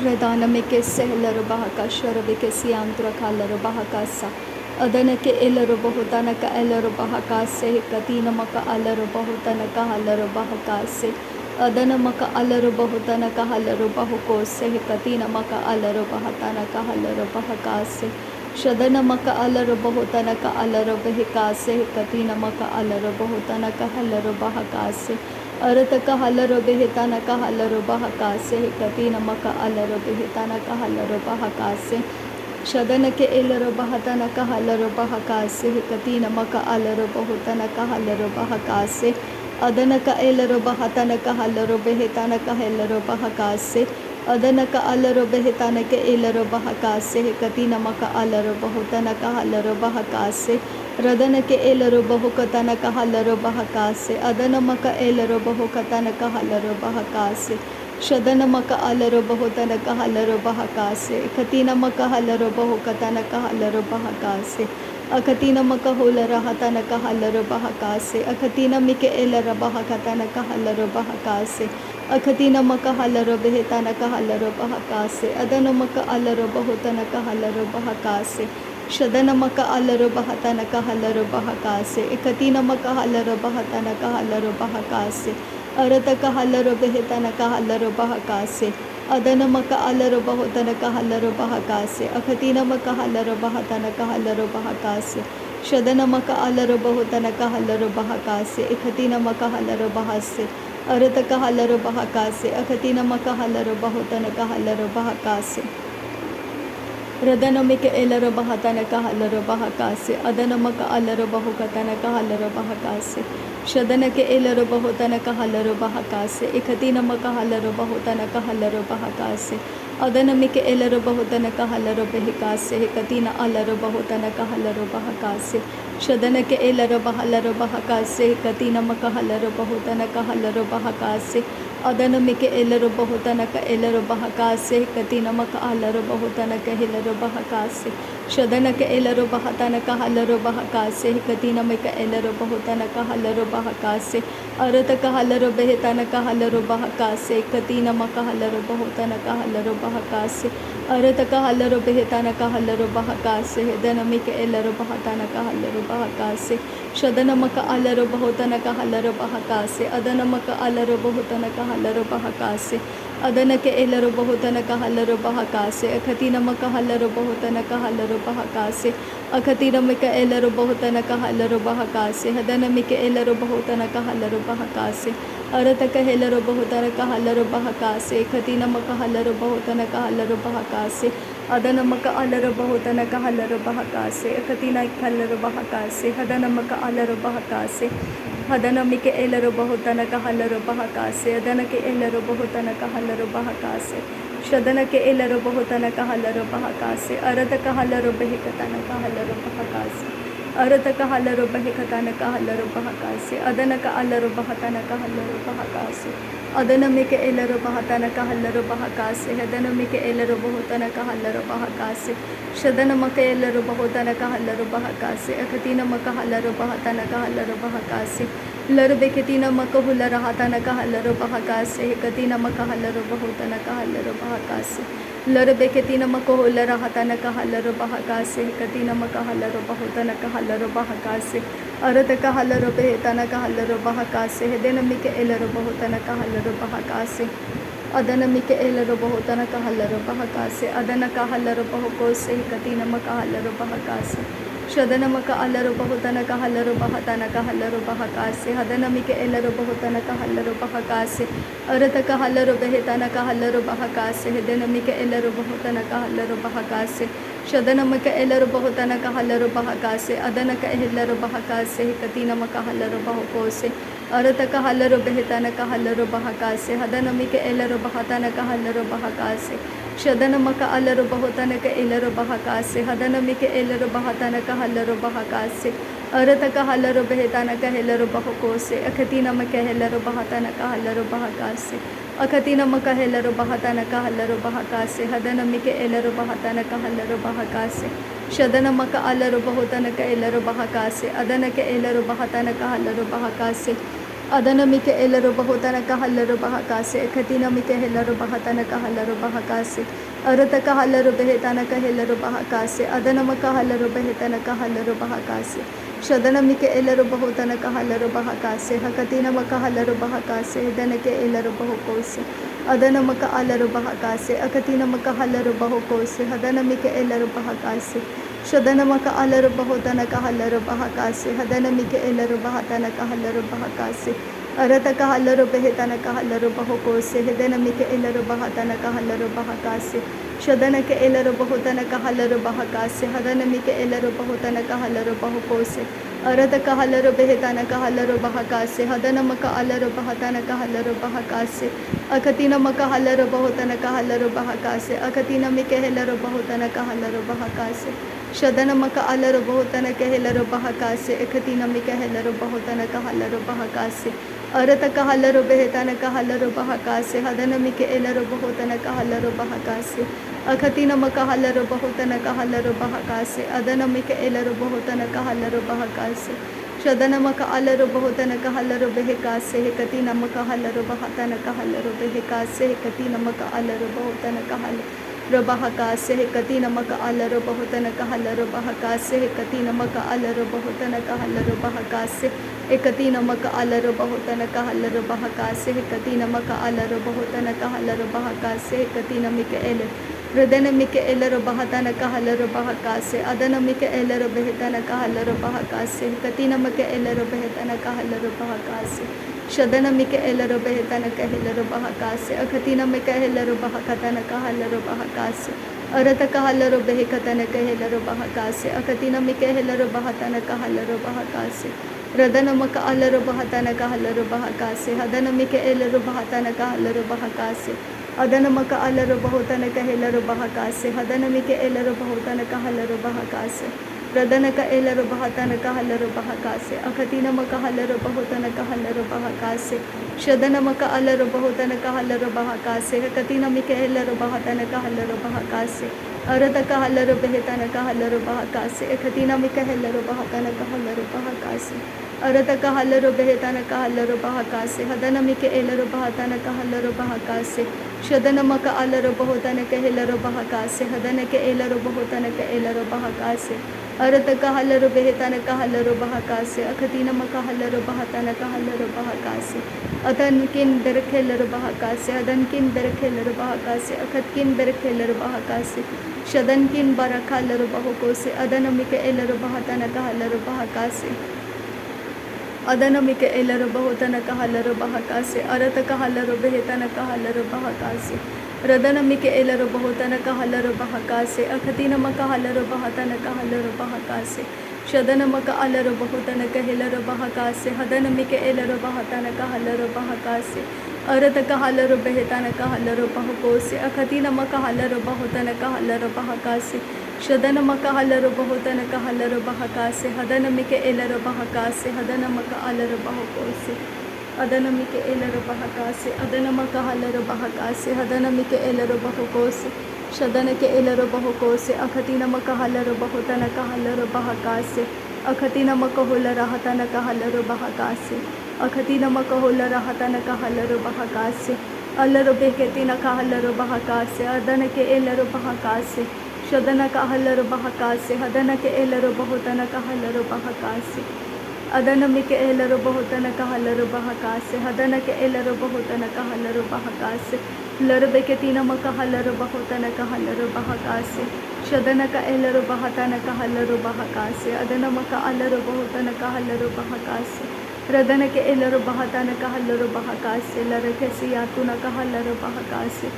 Redanameke sehelero bahaka shoravike siantro kalero bahaka sa adanake elero bahutanaka elero bahaka se katina maka alero bahutanaka halero bahaka se adana maka alero bahutanaka halero bahuko se katina maka alero bahatanaka halero bahaka se shadana maka alero bahutanaka alero bahika se katina maka alero bahutanaka halero bahaka se अरतका हलरो बेहताना का हलरो बहका से कति नमक अलरो बेहताना का हलरो बहका से शदन के एलरो बहताना का हलरो बहका से कति नमक अलरो बहुतना का हलरो बहका से अदन का एलरो बहताना का हलरो बेहताना का हलरो बहका से अदन का अलरो बेहताना के एलरो बहका से कति नमक अलरो बहुतना का हलरो बहका से रदन के एलरो बहुकतन का हलरो बहका से अदन मक एलरो बहुकतन का हलरो बहका से शदन मक अलरो बहुतन का हलरो बहका से खतीन मक हलरो बहुकतन का हलरो बहका से अखतीन मक होल रहतन का हलरो बहका से अखतीन मिक एलर बहकतन का हलरो बहका से अखतीन मक हलरो बेहतन का हलरो बहका से अदन मक अलरो बहुतन का हलरो बहका से शदन मक अलरो बहतन का हलरो बहका से इकतीन मक हलरो बहतन का हलरो बहका से अरत का हलरो बेहतन का हलरो बहका से अदन मक अलरो बहुतन का हलरो बहका से अखतीन मक हलरो बहतन का हलरो बहका से शदन मक अलरो बहुतन का हलरो बहका से इकतीन मक हलरो बह से अरत का हलरो बहका से अखतीन मक हलरो बहुतन का हलरो बहका से रदनमिक एलरो बहतन का हलरो बहका से अदनमक अलरो बहुकतन का हलरो बहका से शदन के एलरो बहुतन का हलरो बहका से इकतीनमक हलरो बहुतन का हलरो बहका से अदनमिक एलरो बहुतन का हलरो बहका से इकतीन अलरो बहुतन का हलरो बहका से शदन के एलरो बहलरो बहका से इकतीनमक हलरो बहुतन का हलरो बहका से अदनमिक एलरो बहुतन का एलरो बहका से कतीनमक अलरो बहुतन का हेलरो बहका से शदन के एलरो बहतन का हलरो बहका से कतीनमक एलरो बहुतन का हलरो बहका से अरत का हलरो बेहतन का हलरो बहका से कतीनमक हलरो बहुतन का हलरो बहका से अरत का हलरो बेहतन का हलरो बहका से दनमिक एलरो बहतन का हलरो बहका से शदनमक अलरो बहुतन का हलरो बहका से अदनमक अलरो बहुतन का हलरो बहका से अदन के एलरो बहुतन का हलरो बहका से अखतीनमक हलरो बहुतन का हलरो बहका से अखतीनमक एलरो बहुतन का हलरो बहका से हदनमिक एलरो बहुतन का हलरो बहका से अरत का हेलरो बहुतन का हलरो बहका से खतीनमक हलरो बहुतन का हलरो बहका से अदनमक अलरो बहुतन का हलरो बहका से अखतीनमक हलरो बहका से हदनमक अलरो बहका से हदनमिक एलरो बहुतन का हलरो बहका से अदन के एलरो बहुतन का हलरो बहका से शदन के एलरो बहुतन का हलरो बहका से अरत का हलरो बहकतन का हलरो बहका से अरत का हलरो बहकतन का हलरो बहका से अदन का अलरो बहतन का हलरो बहका से अदनमिक एलरो बहतन का हलरो बहका से हदनमिक एलरो बहुतन का हलरो बहका से शदनमक एलरो बहुतन का हलरो बहका से अखतीनमक हलरो बहतन का हलरो बहका से लर बेखतीनमक हुल रहतन का हलरो बहका से कतीनमक हलरो बहुतन का हलरो बहका से लर बेखतीनमक हुल रहतन का हलरो बहका से कतीनमक हलरो बहुतन का हलरो बहका से अरत का हलरो बेहतन का हलरो बहका से हदनमिक एलरो बहुतन का हलरो बहका से अदनमिक एलरो बहुतन का हलरो बहका से अदन का हलरो बहुको से कतीनमक हलरो बहका से शदनमक अलरो बहुतन का हलरो बहतन का हलरो बहका से हदनमिक एलरो बहुतन का हलरो बहका से अरत का हलरो बेहतन का हलरो बहका से हदनमिक एलरो बहुतन का हलरो बहका से शदनमक एलरो बहुतन का हलरो बहका से अदन का एलरो बहका से कतीनमक हलरो बहुको से अरत का हलरो बेहतन का हलरो बहका से हदनमिक एलरो बहतन का हलरो बहका से शदनमक अलरो बहुतन का एलरो बहका से हदनमिक एलरो बहतन का हलरो बहका से अरत का हलरो बेहतन का हेलरो बहुको से अखतीनमक हेलरो बहतन का हलरो बहका से अखतीनमक हेलरो बहतन का हलरो बहका से हदनमिक एलरो बहतन का हलरो बहका से शदनमक अलरो बहुतन का एलरो बहका से अदन के एलरो बहतन का हलरो बहका से ಅದನಮಿಕೆ ಎಲ್ಲರೂ ಬಹುತನಕ ಹಲ್ಲರು ಬಹಕಾಸೆ ಕತಿನಮಿಕೆ ಎಲ್ಲರೂ ಬಹತನಕ ಹಲ್ಲರು ಬಹಕಾಸೆ ಅರತಕ ಹಲ್ಲರು ಬೆಹತನಕ ಎಲ್ಲರೂ ಬಹಕಾಸೆ ಅದನಮಕ ಹಲ್ಲರು ಬೆಹತನಕ ಹಲ್ಲರು ಬಹಕಾಸೆ ಶದನಮಿಕೆ ಎಲ್ಲರೂ ಬಹುತನಕ ಹಲ್ಲರು ಬಹಕಾಸೆ ಹಕತಿನಮಕ ಹಲ್ಲರು ಬಹಕಾಸೆ ಇದನಕ್ಕೆ ಎಲ್ಲರೂ ಬಹುಕೋಸೆ ಅದನಮಕ ಅಲ್ಲರು ಬಹಕಾಸೆ ಅಕತಿನಮಕ ಹಲ್ಲರು ಬಹುಕೋಸೆ ಹದನಮಿಕೆ ಎಲ್ಲರೂ ಬಹಕಾಸೆ ಶದನಮಕ ಅಲ್ಲರು ಬಹುತನಕ ಹಲ್ಲರು ಬಹಕಾಸೆ ಹದನಮಿಕೆ ಎಲ್ಲರೂ ಬಹತನಕ ಹಲ್ಲರು ಬಹಕಾಸೆ ಅರತಕ ಹಲ್ಲರು ಬೆಹತನಕ ಹಲ್ಲರು ಬಹುಕೋಸೆ ಹೆದನಮಿಕೆ ಎಲ್ಲರೂ ಬಹತನಕ ಹಲ್ಲರು ಬಹಕಾಸೆ ಶದನಕ್ಕೆ ಎಲ್ಲರೂ ಬಹುತನಕ ಹಲ್ಲರು ಬಹಕಾಸೆ ಹದನಮಿಕೆ ಎಲ್ಲರೂ ಬಹುತನಕ ಹಲ್ಲರು ಬಹುಕೋಸೆ ಅರತಕ ಹಲ್ಲರು ಬೆಹತನಕ ಹಲ್ಲರು ಬಹಕಾಸೆ ಹದನಮಕ ಅಲ್ಲರು ಬಹತನಕ ಹಲ್ಲರು ಬಹಕಾಸೆ ಅಕತಿನಮಕ ಹಲ್ಲರು ಬಹುತನಕ ಹಲ್ಲರು ಬಹಕಾಸೆ ಅಕತಿನಮಿಕೆ ಎಲ್ಲರೂ ಬಹುತನಕ ಹಲ್ಲರು ಬಹಕಾಸೆ ಶದನಮಕ ಅಲ್ಲರು ಬಹುತನಕ ಎಲ್ಲರೂ ಬಹಕಾಸೆ ಅಕತಿನಮಿಕೆ ಎಲ್ಲರೂ ಬಹುತನಕ ಹಲ್ಲರು ಬಹಕಾಸೆ ಅರತಕ ಹಲ್ಲರು ಬೆಹತನಕ ಹಲ್ಲರು ಬಹಕಾಸೆ ಹದನಮಿಕೆ ಎಲ್ಲರೂ ಬಹುತನಕ ಹಲ್ಲರು ಬಹಕಾಸೆ ಅಕತಿನಮಕ ಹಲ್ಲರು ಬಹುತನಕ ಹಲ್ಲರು ಬಹಕಾಸೆ ಅದನಮಿಕೆ ಎಲ್ಲರೂ ಬಹುತನಕ ಹಲ್ಲರು ಬಹಕಾಸೆ ಶದನಮಕ ಅಲ್ಲರು ಬಹುತನಕ ಹಲ್ಲರು ಬೆಹಕಾಸೆ ಕತಿನಮಕ ಹಲ್ಲರು ಬಹತನಕ ಹಲ್ಲರು ಬೆಹಕಾಸೆ ಕತಿನಮಕ ಅಲ್ಲರು ಬಹುತನಕ ಹಲ್ಲರು ಬಹಕಾಸೆ ಕತಿನಮಕ ಅಲ್ಲರು ಬಹುತನಕ ಹಲ್ಲರು ಬಹಕಾಸೆ ಕತಿನಮಕ ಅಲ್ಲರು ಬಹುತನಕ ಹಲ್ಲರು ಬಹಕಾಸೆ ಕತಿನಮಕ ಅಲ್ಲರು ಬಹುತನಕ ಹಲ್ಲರು ಬಹಕಾಸೆ ಕತಿನಮಕ ಅಲ್ಲರು ಬಹುತನಕ ಹಲ್ಲರು ಬಹಕಾಸೆ ಕತಿನಮಿಕೆ ಎಲ್ಲರು ಹೃದಯನಮಿಕೆ ಎಲ್ಲರೂ ಬಹತನಕ ಹಲ್ಲರು ಬಹಕಾಸೆ ಅದನಮಿಕೆ ಎಲ್ಲರೂ ಬೆಹತನಕ ಹಲ್ಲರು ಬಹಕಾಸೆ ಕತಿನಮಕೆ ಎಲ್ಲರೂ ಬೆಹತನಕ ಹಲ್ಲರು ಬಹಕಾಸೆ ಶದನಮಿಕೆ ಎಲ್ಲರೂ ಬೆಹತನಕ ಎಲ್ಲರೂ ಬಹಕಾಸೆ ಅಕತಿನಮಿಕೆ ಎಲ್ಲರೂ ಬಹಕತನಕ ಹಲ್ಲರು ಬಹಕಾಸೆ ಅರತಕ ಹಲ್ಲರು ಬೆಹಕತನಕ ಎಲ್ಲರೂ ಬಹಕಾಸೆ ಅಕತಿನಮಿಕೆ ಎಲ್ಲರೂ ಬಹತನಕ ಹಲ್ಲರು ಬಹಕಾಸೆ ರದನಮಕ ಅಲ್ಲರು ಬಹತನಕ ಹಲ್ಲರು ಬಹಕಾಸೆ ಹದನಮಿಕೆ ಎಲ್ಲರೂ ಬಹತನಕ ಹಲ್ಲರು ಬಹಕಾಸೆ ಅದನಮಕ ಅಲ್ಲರು ಬಹುತನಕ ಎಲ್ಲರೂ ಬಹಕಾಸೆ ಹದನಮಿಕೆ ಎಲ್ಲರೂ ಬಹುತನಕ ಹಲ್ಲರು ಬಹಕಾಸೆ ರದನಕ ಎಲ್ಲರೂ ಬಹತನಕ ಹಲ್ಲರು ಬಹಕಾಸೆ ಅಕತಿನಮಕ ಹಲ್ಲರು ಬಹುತನಕ ಹಲ್ಲರು ಬಹಕಾಸೆ ಶದನಮಕ ಅಲ್ಲರು ಬಹುತನಕ ಹಲ್ಲರು ಬಹಕಾಸೆ ಕತಿನಮಿಕೆ ಎಲ್ಲರೂ ಬಹತನಕ ಹಲ್ಲರು ಬಹಕಾಸೆ ಅರತಕ ಹಲ್ಲರು ಬೆಹತನಕ ಹಲ್ಲರು ಬಹಕಾಸೆ ಕತಿನಮಿಕೆ ಎಲ್ಲರೂ ಬಹತನಕ ಹಲ್ಲರು ಬಹಕಾಸೆ ಅರತಕ ಹಲ್ಲರು ಬೆಹತನಕ ಹಲ್ಲರು ಬಹಕಾಸೆ ಹದನಮಿಕೆ ಎಲ್ಲರೂ ಬಹತನಕ ಹಲ್ಲರು ಬಹಕಾಸೆ ಶದನಮಕ ಅಲ್ಲರು ಬಹುತನಕ ಎಲ್ಲರೂ ಬಹಕಾಸೆ ಹದನಕ್ಕೆ ಎಲ್ಲರೂ ಬಹುತನಕ ಎಲ್ಲರೂ ಬಹಕಾಸೆ ಅರತಕ ಹಲ್ಲರು ಬೆಹತನಕ ಹಲ್ಲರು ಬಹಕಾಸೆ ಅಕತಿನಮಕ ಹಲ್ಲರು ಬಹತನಕ ಹಲ್ಲರು ಬಹಕಾಸೆ ಅದನ್ಕಿನ್ ಬೆರಕೆಲ್ಲರು ಬಹಕಾಸೆ ಅದನ್ಕಿನ್ ಬೆರಕೆಲ್ಲರು ಬಹಕಾಸೆ ಅಕತ್ಕಿನ್ ಬೆರಕೆಲ್ಲರು ಬಹಕಾಸೆ ಶದನ್ಕಿನ್ ಬರಕ ಹಲ್ಲರು ಬಹುಕೋಸೆ ಅದನಮಿಕೆ ಎಲ್ಲರೂ ಬಹತನಕ ಹಲ್ಲರು ಬಹಕಾಸೆ ಅದನಮಿಕೆ ಎಲ್ಲರೂ ಬಹುತನಕ ಹಲ್ಲರು ಬಹಕಾಸೆ ಅರತಕ ಹಲ್ಲರು ಬೆಹತನಕ ಹಲ್ಲರು ಬಹಕಾಸೆ ರದನಮಿಕೆ ಎಲ್ಲರೂ ಬಹುತನಕ ಹಲ್ಲರು ಬಹಕಾಸೆ ಅಕತಿನಮಕ ಹಲ್ಲರು ಬಹತನಕ ಹಲ್ಲರು ಬಹಕಾಸೆ ಶದನಮಕ ಅಲ್ಲರು ಬಹುತನಕ ಎಲ್ಲರೂ ಬಹಕಾಸೆ ಹದನಮಿಕೆ ಎಲ್ಲರೂ ಬಹತನಕ ಹಲ್ಲರು ಬಹಕಾಸೆ ಅರತಕ ಹಲ್ಲರು ಬೆಹತನಕ ಹಲ್ಲರು ಬಹಕೋಸೆ ಅಕತಿನಮಕ ಹಲ್ಲರು ಬಹುತನಕ ಹಲ್ಲರು ಬಹಕಾಸೆ ಶದನಮಕ ಹಲ್ಲರು ಬಹುತನಕ ಹಲ್ಲರು ಬಹಕಾಸೆ ಹದನಮಿಕೆ ಎಲ್ಲರೂ ಬಹಕಾಸೆ ಹದನಮಕ ಅಲ್ಲರು ಬಹಕೋಸೆ ಅದನಮಿಕೆ ಎಲ್ಲರೂ ಬಹಕಾಸೆ ಅದನಮಕ ಹಲ್ಲರು ಬಹಕಾಸೆ ಹದನಮಿಕೆ ಎಲ್ಲರೂ ಬಹುಕೋಸೆ ಶದನಕ್ಕೆ ಎಲ್ಲರೂ ಬಹುಕೋಸೆ ಅಕತಿನಮಕ ಹಲ್ಲರು ಬಹುತನಕ ಹಲ್ಲರು ಬಹಕಾಸೆ ಅಕತಿನಮಕ ಹುಲ್ಲರ ಹತನಕ ಹಲ್ಲರು ಬಹಕಾಸೆ ಅಕತಿನಮಕ ಹುಲ್ಲರ ಹತನಕ ಹಲ್ಲರು ಬಹಕಾಸೆ ಅಲ್ಲರು ಬೇಕೆತಿನಕ ಹಲ್ಲರು ಬಹಕಾಸೆ ಅದನಕ್ಕೆ ಎಲ್ಲರೂ ಬಹಕಾಸೆ ಶದನಕ ಹಲ್ಲರು ಬಹಕಾಸೆ ಹದನಕ್ಕೆ ಎಲ್ಲರೂ ಬಹುತನಕ ಹಲ್ಲರು ಬಹಕಾಸೆ ಅದನಮಿಕೆ ಎಲ್ಲರೂ ಬಹುತನಕ ಹಲ್ಲರು ಬಹಕಾಸೆ ಹದನಕ್ಕೆ ಎಲ್ಲರೂ ಬಹುತನಕ ಹಲ್ಲರು ಬಹಕಾಸೆ ಲರಬೇಕೆ ತಿನಮಕ ಹಲ್ಲರು ಬಹುತನಕ ಹಲ್ಲರು ಬಹಕಾಸೆ ಶದನಕ ಎಲ್ಲರೂ ಬಹತನಕ ಹಲ್ಲರು ಬಹಕಾಸೆ ಅದನಮಕ ಅಲ್ಲರು ಬಹುತನಕ ಹಲ್ಲರು ಬಹಕಾಸೆ ರದನಕ್ಕೆ ಎಲ್ಲರೂ ಬಹತನಕ ಹಲ್ಲರು ಬಹಕಾಸೆ ಲರಕೆ ಸಿಯಾತುನಕ ಹಲ್ಲರು ಬಹಕಾಸೆ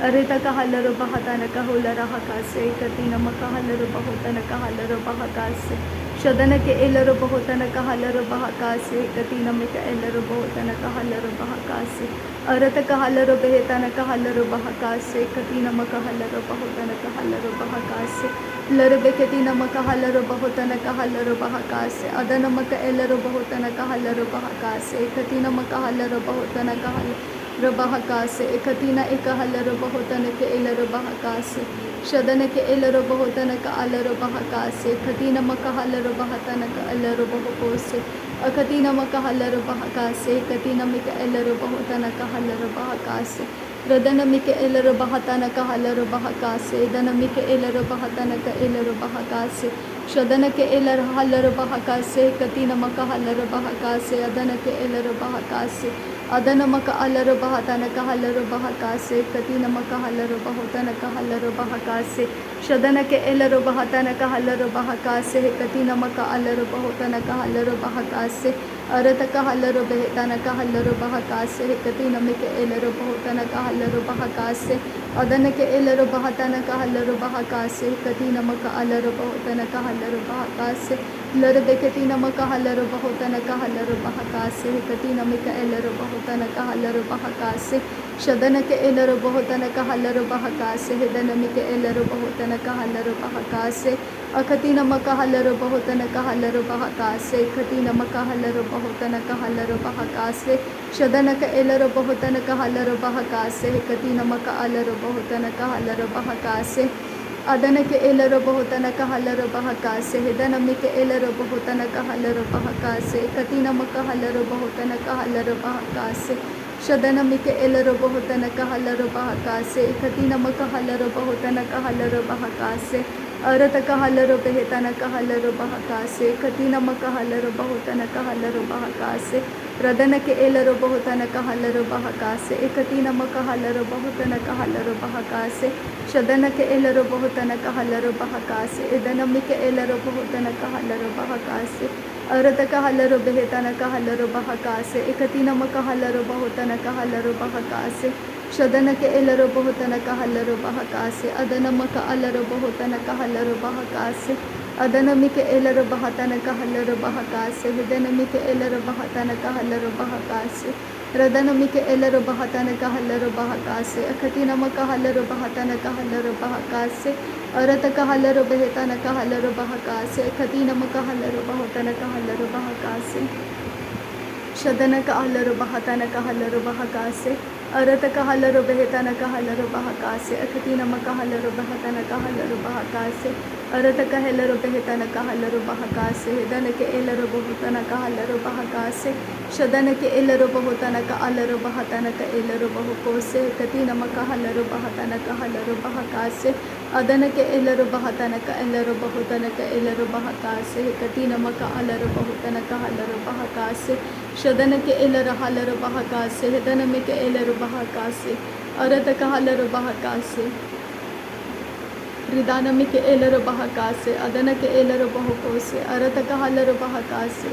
ಅರಿತಕ ಹಲ್ಲರು ಬಹತನಕ ಹುಲ್ಲರ ಹಕಾಸೆ ಕತಿನಮಕ ಹಲ್ಲರು ಬಹುತನಕ ಹಲ್ಲರು ಬಹಕಾಸೆ ಶದನಕ್ಕೆ ಎಲ್ಲರೂ ಬಹುತನಕ ಹಲ್ಲರು ಬಹಕಾಸೆ ಕತಿನಮಿಕ ಎಲ್ಲರೂ ಬಹುತನಕ ಹಲ್ಲರು ಬಹಕಾಸೆ ಅರತಕ ಹಲ್ಲರು ಬೆಹತನಕ ಹಲ್ಲರು ಬಹಕಾಸೆ ಕತಿನಮಕ ಹಲ್ಲರು ಬಹುತನಕ ಹಲ್ಲರು ಬಹಕಾಸೆ ಲರಬೆಕೆ ತಿನಮಕ ಹಲ್ಲರು ಬಹುತನಕ ಹಲ್ಲರು ಬಹಕಾಸೆ ಅದನಮಕ ಎಲ್ಲರೂ ಬಹುತನಕ ಹಲ್ಲರು ಬಹಕಾಸೆ ಕತಿನಮಕ ಹಲ್ಲರು ಬಹುತನಕ ಹಲ್ಲರು ಬಹಕಾಸೆ ಕತಿನ ಏಕ ಹಲ್ಲರು ಬಹುತನಕ್ಕೆ ಎಲ್ಲರೂ ಬಹಕಾಸೆ ಶದನಕ್ಕೆ ಎಲ್ಲರೂ ಬಹುತನಕ ಅಲ್ಲರು ಬಹಕಾಸೆ ಕತಿನಮಕ ಹಲ್ಲರು ಬಹತನಕ ಎಲ್ಲರೂ ಬಹುಕೋಸೆ Akatina makahalaro bahakase, katina mika elero bahotana kahalaro bahakase. Radana mika elero bahatana kahalaro bahakase, dana mika elero bahatana ka elero bahakase. Shadana ke elero halaro bahakase, katina makahalaro bahakase, adana ke elero bahakase. Adana maka alaro bahatana kahalaro bahakase, katina makahalaro bahotana kahalaro bahakase. Shadana ke elero bahatana kahalaro bahakase, katina maka alaro bahotana kahalaro bahakase. Arata kahalaro behetana kahalaro bahakase, katina mika elero bahotana kahalaro bahakase. Adana ke elero bahatana kahalaro bahakase, katina maka alaro bahotana kahalaro bahakase. Larbe katina maka halaro bahotana kahalaro bahakase, katina mika elero bahotana kahalaro bahakase. Shadana ke elero bahotana kahalaro bahakase, hedana mika elero bahotana kahalaro bahakase. Akatina maka halaro bahotana kahalaro bahakase, katina maka halaro bahotana kahalaro bahakase. Shadana ke elero bahotana kahalaro bahakase, katina maka alaro bahotana kahalaro bahakase. Adana ke elero bahotana kahalaro bahakase, hedana mika elero bahotana kahalaro bahakase, katina maka halaro bahotana kahalaro bahakase. Shadana mika elero bahotana kahalaro bahakase, katina maka halaro bahotana kahalaro bahakase. Arata kahalaro behetana kahalaro bahakase, katina maka halaro bahotana kahalaro bahakase. Radana ke elero bahotana kahalaro bahakase, katina maka halaro bahotana kahalaro bahakase. Shadana ke elero bahotana kahalaro bahakase, edana mika elero bahotana kahalaro bahakase. Arata kahalaro behetana kahalaro bahakase, katina maka halaro bahotana kahalaro bahakase. Shadana ke elero bahotana kahalaro bahakase, adana maka alaro bahotana kahalaro bahakase. Adana mika elero bahatana kahalaro bahakase, hedana mika elero bahatana kahalaro bahakase. Radana mika elero bahatana kahalaro bahakase, akatina maka halaro bahatana kahalaro bahakase. Arata kahalaro behetana kahalaro bahakase, katina maka halaro bahotana kahalaro bahakase. Shadana kahalaro bahatana kahalaro bahakase. Arata kahalaro behetana kahalaro bahakase, akatina maka halaro bahatana kahalaro bahakase. Arata kahalaro behetana kahalaro bahakase, hedana ke elero bahotana kahalaro bahakase. Shadana ke elero bahotana ka alaro bahatana ka elero bahukose, katina maka halaro bahatana kahalaro bahakase. Adana ke elero bahatana ka elero bahotana ka elero bahakase, katina maka alaro bahotana kahalaro bahakase. Shadana ke elero halaro bahakase, hedana mika elero bahakase. Arata kahalaro bahakase. Ridana mika elero bahakase, adana ke elero bahukose, arata kahalaro bahakase.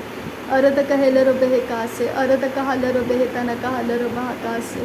Arata kahelero behekase, arata kahalaro behetana kahalaro bahakase.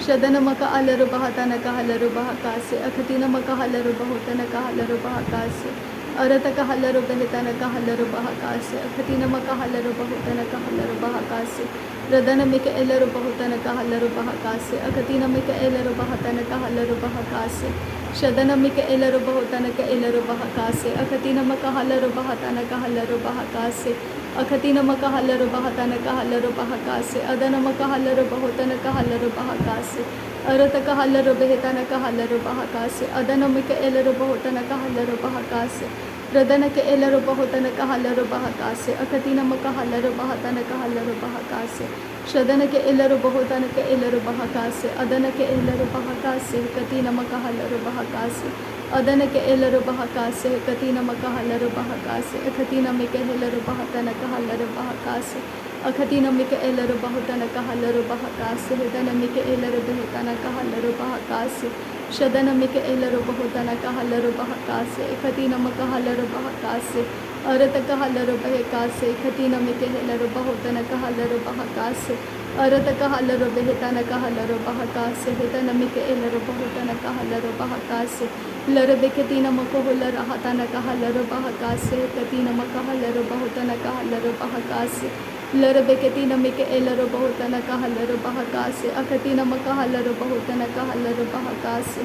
Shadana maka alaro bahatana kahalaro bahakase, akatina maka halaro bahotana kahalaro bahakase. Arata kahalaro behetana kahalaro bahakase, akatina maka halaro bahotana kahalaro bahakase. Radana mika elero bahotana kahalaro bahakase, akatina mika elero bahatana kahalaro bahakase. Shadana mika elero bahotana ka elero bahakase, akatina maka halaro bahatana kahalaro bahakase. Akatina maka halaro bahatana kahalaro bahakase, adana maka halaro bahotana kahalaro bahakase. Arata kahalaro behetana kahalaro bahakase, adana mika elero bahotana kahalaro bahakase. Radana ke elero bahotana kahalaro bahakase, akatina maka halaro bahatana kahalaro bahakase. Shadana ke elero bahotana ka elero bahakase, adana ke elero bahakase, katina maka halaro bahakase. Adana ke elero bahakase, katina maka halaro bahakase, akatina mika elero bahatana kahalaro bahakase. Akatina mika elero bahotana kahalaro bahakase, hedana mika elero behetana kahalaro bahakase. Shadana mika elero bahotana kahalaro bahakase, katina maka halaro bahakase. Arata kahalaro bahakase, katina mika elero bahotana kahalaro bahakase. Arata kahalaro behetana kahalaro bahakase, hedana mika elero bahotana kahalaro bahakase. Larabe katina maka holara hatana kahalaro bahakase, katina maka halaro bahotana kahalaro bahakase. Larabe katina mika elero bahotana kahalaro bahakase, akatina maka halaro bahotana kahalaro bahakase.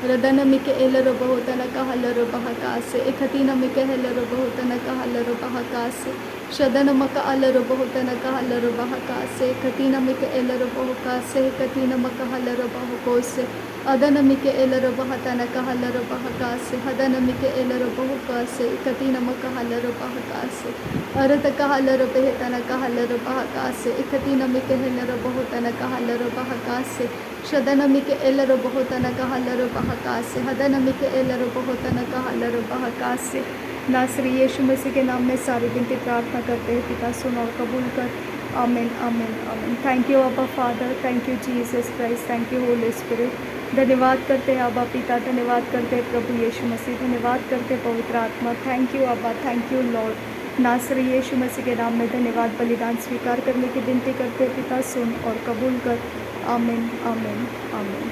Radana mika elero bahotana kahalaro bahakase, ekatina mika helero bahotana kahalaro bahakase. Shadana maka alaro bahotana kahalaro bahakase, katina mika elero bahakase, katina maka halaro bahakose. ಅದನಮಿಕೆ ಎಲ್ಲರ ಬಹತನ ಕಹಲರ ಬಹಕಾಸೆ ಹದನಮಿಕೆ ಎಲ್ಲರ ಬಹುಕಾಸೆ ಇಕತಿನಮಕ ಹಲರ ಬಹಕಾಸೆ ಅರತ ಕಹಲರ ಬೆಹತನ ಕಹಲರ ಬಹಕಾಸೆ ಇಕತಿನಮಿಕೆ ಎಲ್ಲರ ಬಹುತನ ಕಹಲರ ಬಹಕಾಸೆ ಶದನಮಿಕೆ ಎಲ್ಲರ ಬಹುತನ ಕಹಲರ ಬಹಕಾಸೆ ಹದನಮಿಕೆ ಎಲ್ಲರ ಬಹುತನ Kahler बहकास से नासरी यीशु मसीह के नाम में सारी विनती प्रार्थना करते हैं पिता, सुन और कबूल कर। आमीन आमीन आमीन। थैंक यू अब्बा father, thank you Jesus Christ, thank you Holi spirit. धन्यवाद करते हैं अब्बा पिता, धन्यवाद करते हैं प्रभु यीशु मसीह, धन्यवाद करते हैं पवित्र आत्मा। थैंक यू अब्बा, थैंक यू लॉर्ड। नासरी यीशु मसीह के नाम में धन्यवाद। बलिदान स्वीकार करने की विनती करते हैं पिता, सुन और कबूल कर। आमीन आमीन आमीन।